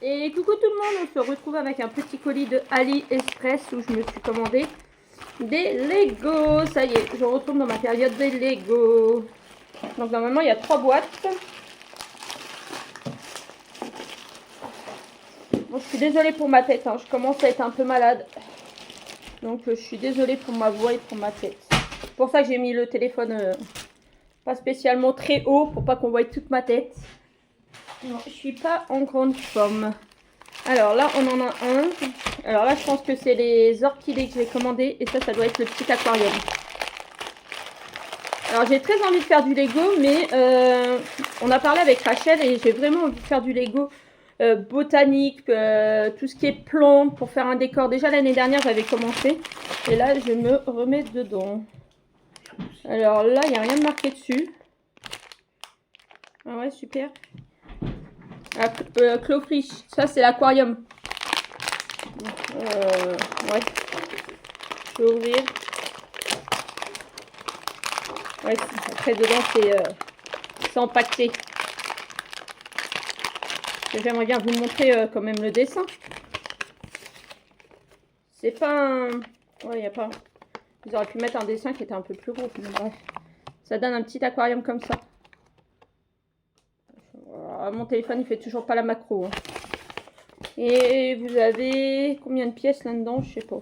Et coucou tout le monde, on se retrouve avec un petit colis de AliExpress où je me suis commandé des Lego. Ça y est, je retourne dans ma période des Lego. Donc normalement il y a 3 boîtes. Bon, je suis désolée pour ma tête, hein. Je commence à être un peu malade. Donc je suis désolée pour ma voix et pour ma tête. C'est pour ça que j'ai mis le téléphone pas spécialement très haut pour pas qu'on voie toute ma tête. Non, je suis pas en grande forme. Alors là, on en a un. Alors là, je pense que c'est les orchidées que j'ai commandées. Et ça doit être le petit aquarium. Alors j'ai très envie de faire du Lego, mais on a parlé avec Rachel et j'ai vraiment envie de faire du Lego botanique, tout ce qui est plantes pour faire un décor. Déjà l'année dernière, j'avais commencé. Et là, je me remets dedans. Alors là, il n'y a rien de marqué dessus. Ah ouais, super. Clawfish, ça c'est l'aquarium. Ouais. Je peux ouvrir. Ouais, après dedans c'est empaqueté. J'aimerais bien vous montrer quand même le dessin. C'est pas un... Ouais, il n'y a pas... Ils auraient pu mettre un dessin qui était un peu plus gros. Mais bref. Ça donne un petit aquarium comme ça. Voilà, mon téléphone il fait toujours pas la macro. Hein. Et vous avez combien de pièces là-dedans? Je sais pas.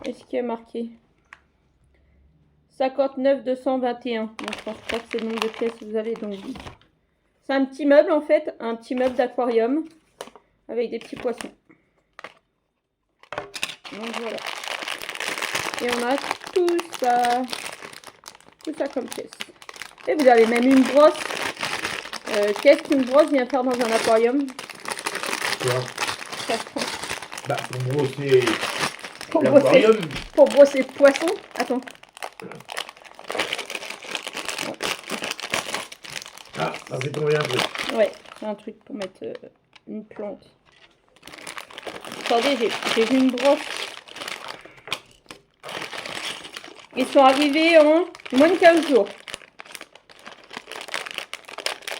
Est-ce qu'il y a marqué 59 221. Donc je pense pas que c'est le nombre de pièces que vous avez. Donc c'est un petit meuble en fait, un petit meuble d'aquarium avec des petits poissons. Donc voilà. Et on a tout ça comme pièce. Et vous avez même une brosse. Qu'est-ce qu'une brosse vient faire dans un aquarium? Quoi? Bah, pour brosser l'aquarium. Pour brosser le poisson. Attends. Ah, ça fait tomber un truc. Ouais, c'est un truc pour mettre une plante. Attendez, j'ai vu une brosse. Ils sont arrivés en moins de 15 jours.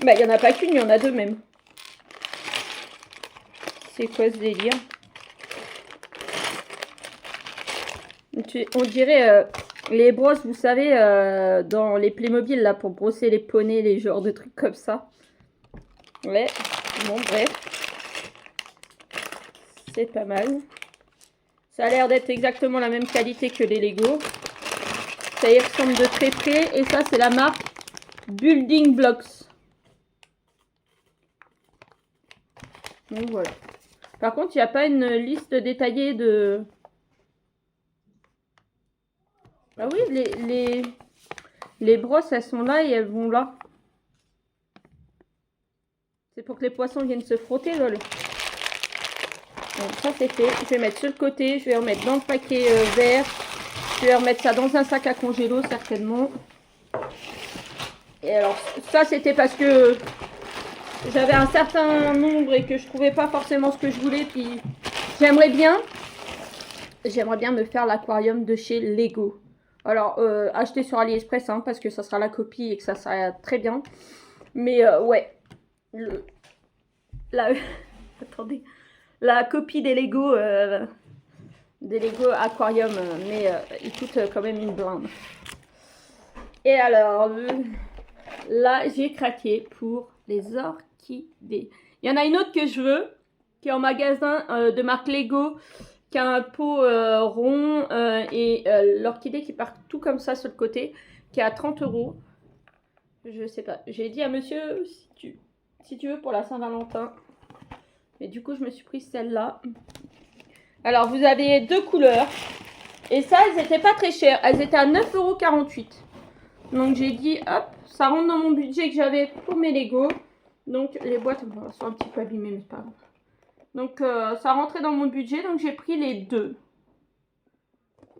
Bah, il n'y en a pas qu'une, il y en a deux même. C'est quoi ce délire? On dirait les brosses, vous savez, dans les Playmobil, là, pour brosser les poneys, les genres de trucs comme ça. Ouais, bon, bref. C'est pas mal. Ça a l'air d'être exactement la même qualité que les Lego. Ça y ressemble de très près. Et ça, c'est la marque Building Blocks. Donc voilà. Par contre, il n'y a pas une liste détaillée de... Ah oui, les brosses, elles sont là et elles vont là. C'est pour que les poissons viennent se frotter, lol. Donc ça, c'est fait. Je vais mettre sur le côté. Je vais remettre dans le paquet vert. Je vais remettre ça dans un sac à congélo, certainement. Et alors, ça, c'était parce que j'avais un certain nombre et que je trouvais pas forcément ce que je voulais. Puis, j'aimerais bien me faire l'aquarium de chez Lego. Alors, acheter sur AliExpress, hein, parce que ça sera la copie et que ça sera très bien. Mais, ouais. Attendez. La copie des Lego Aquarium, mais il coûte quand même une blinde. Et alors, là, j'ai craqué pour les orchidées. Il y en a une autre que je veux, qui est en magasin de marque Lego, qui a un pot rond et l'orchidée qui part tout comme ça sur le côté, qui est à 30 €. Je sais pas. J'ai dit à monsieur, si tu veux pour la Saint-Valentin. Et du coup, je me suis pris celle-là. Alors, vous avez deux couleurs. Et ça, elles n'étaient pas très chères. Elles étaient à 9,48 €. Donc, j'ai dit, hop, ça rentre dans mon budget que j'avais pour mes Lego. Donc, les boîtes sont un petit peu abîmées, mais c'est pas grave. Donc, ça rentrait dans mon budget. Donc, j'ai pris les deux.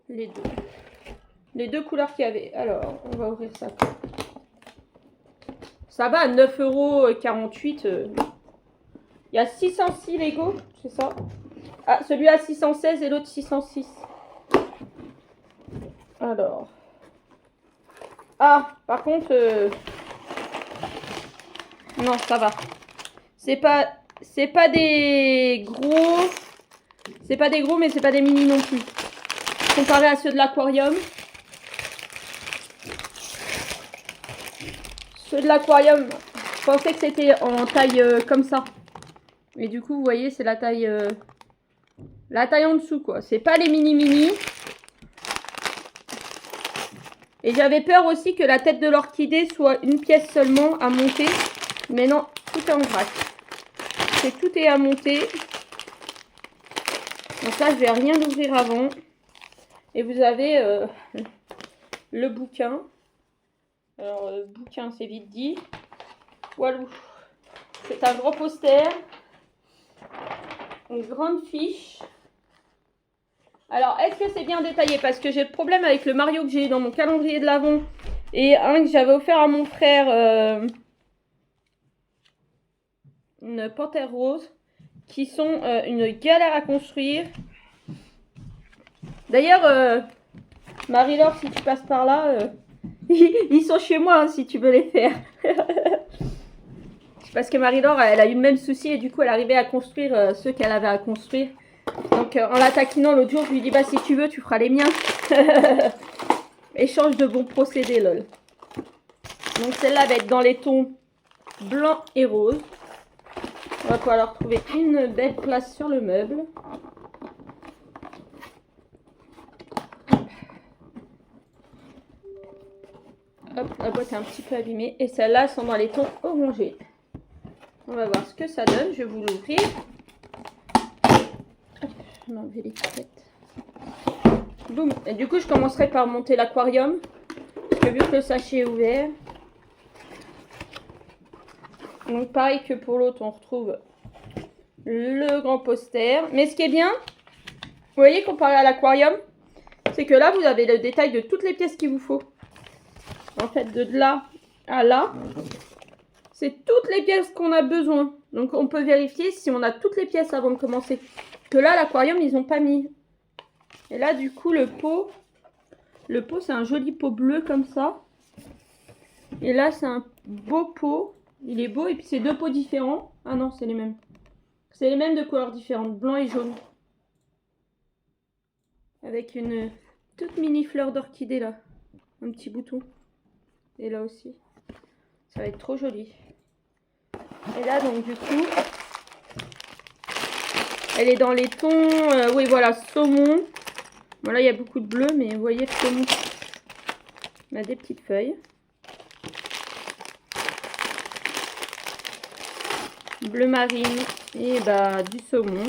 Les deux couleurs qu'il y avait. Alors, on va ouvrir ça. Ça va à 9,48 €. Il y a 606 Lego, c'est ça? Ah, celui-là 616 et l'autre 606. Alors. Ah, par contre... Non, ça va. C'est pas c'est pas des gros. C'est pas des gros, mais c'est pas des mini non plus. Comparé à ceux de l'aquarium. Ceux de l'aquarium, je pensais que c'était en taille comme ça. Et du coup, vous voyez, c'est la taille en dessous, quoi. C'est pas les mini. Et j'avais peur aussi que la tête de l'orchidée soit une pièce seulement à monter. Mais non, tout est en vrac. Tout est à monter. Donc là, je vais rien ouvrir avant. Et vous avez le bouquin. Alors, bouquin, c'est vite dit. Walou. C'est un gros poster. Une grande fiche. Alors, est-ce que c'est bien détaillé? Parce que j'ai le problème avec le Mario que j'ai dans mon calendrier de l'Avent. Et un que j'avais offert à mon frère. Une panthère rose. Qui sont une galère à construire. D'ailleurs, Marie-Laure, si tu passes par là... Ils sont chez moi hein, si tu veux les faire. Parce que Marie-Laure, elle a eu le même souci et du coup, elle arrivait à construire ceux qu'elle avait à construire. Donc, en la taquinant l'autre jour, je lui dis bah si tu veux, tu feras les miens. Échange de bons procédés, lol. Donc, celle-là va être dans les tons blanc et rose. On va pouvoir leur trouver une belle place sur le meuble. Hop, la boîte est un petit peu abîmée. Et celles-là sont dans les tons orangés. On va voir ce que ça donne. Je vais vous l'ouvrir. Je vais enlever l'étiquette. Boum. Et du coup, je commencerai par monter l'aquarium. Parce que vu que le sachet est ouvert. Donc, pareil que pour l'autre, on retrouve le grand poster. Mais ce qui est bien, vous voyez, comparé à l'aquarium, c'est que là, vous avez le détail de toutes les pièces qu'il vous faut. En fait, de là à là, c'est toutes les pièces qu'on a besoin. Donc, on peut vérifier si on a toutes les pièces avant de commencer. Que là, l'aquarium, ils n'ont pas mis. Et là, du coup, le pot, c'est un joli pot bleu comme ça. Et là, c'est un beau pot. Il est beau. Et puis, c'est deux pots différents. Ah non, c'est les mêmes. C'est les mêmes de couleurs différentes, blanc et jaune. Avec une toute mini fleur d'orchidée là. Un petit bouton. Et là aussi. Ça va être trop joli. Et là, donc, du coup, elle est dans les tons, oui, voilà, saumon. Voilà, il y a beaucoup de bleu, mais vous voyez le saumon. On a des petites feuilles. Bleu marine et bah, du saumon.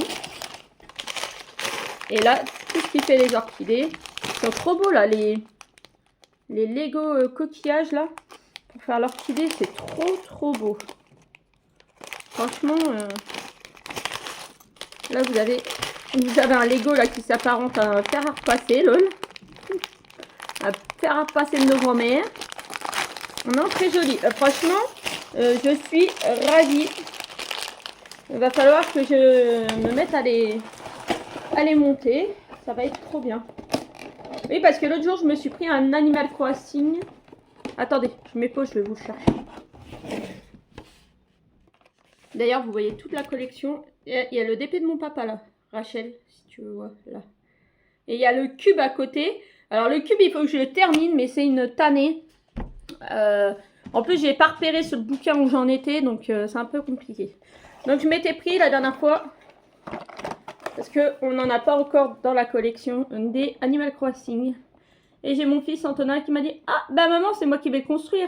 Et là, tout ce qui fait les orchidées. Ils sont trop beaux, là, les Lego coquillages, là. Pour faire l'orchidée, c'est trop beau. Franchement, là vous avez un Lego là qui s'apparente à un fer à repasser, lol. Un fer à repasser de nos grand-mères. Non, très joli. Franchement, je suis ravie. Il va falloir que je me mette à les monter. Ça va être trop bien. Oui, parce que l'autre jour, je me suis pris un Animal Crossing. Attendez, je mets pause, je vais vous le chercher. D'ailleurs, vous voyez toute la collection. Il y a le DP de mon papa là, Rachel, si tu veux voir là. Et il y a le cube à côté. Alors le cube, il faut que je le termine, mais c'est une tannée. En plus, j'ai pas repéré sur le bouquin où j'en étais, donc c'est un peu compliqué. Donc je m'étais pris la dernière fois, parce qu'on n'en a pas encore dans la collection, des Animal Crossing. Et j'ai mon fils Antonin qui m'a dit « Ah, bah maman, c'est moi qui vais le construire !»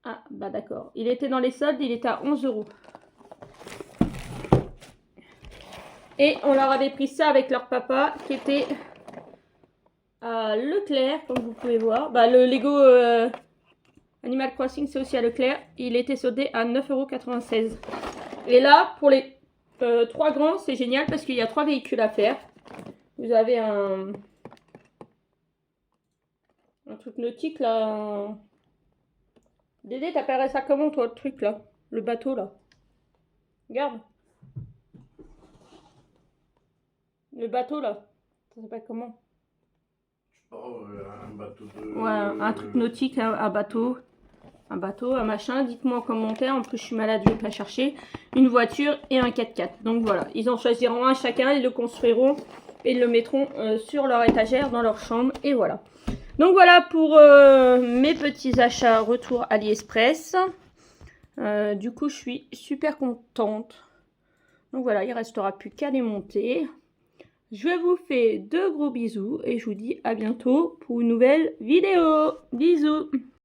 Ah, bah d'accord. Il était dans les soldes, il était à 11 €. Et on leur avait pris ça avec leur papa, qui était à Leclerc, comme vous pouvez voir. Bah, le Lego Animal Crossing, c'est aussi à Leclerc. Il était soldé à 9,96 €. Et là, pour les 3 grands, c'est génial parce qu'il y a 3 véhicules à faire. Vous avez un truc nautique là. Dédé, t'appellerais ça comment toi, le truc là? Le bateau là. Regarde. Le bateau là. Ça s'appelle comment? Oh, un bateau de... Ouais, un truc nautique, un bateau. un bateau, un machin. Dites-moi en commentaire. En plus, je suis malade, je vais pas chercher. Une voiture et un 4x4. Donc voilà, ils en choisiront un chacun, ils le construiront et ils le mettront sur leur étagère dans leur chambre. Et voilà. Donc voilà pour mes petits achats retour AliExpress. Du coup, je suis super contente. Donc voilà, il restera plus qu'à les monter. Je vous fais de gros bisous et je vous dis à bientôt pour une nouvelle vidéo. Bisous!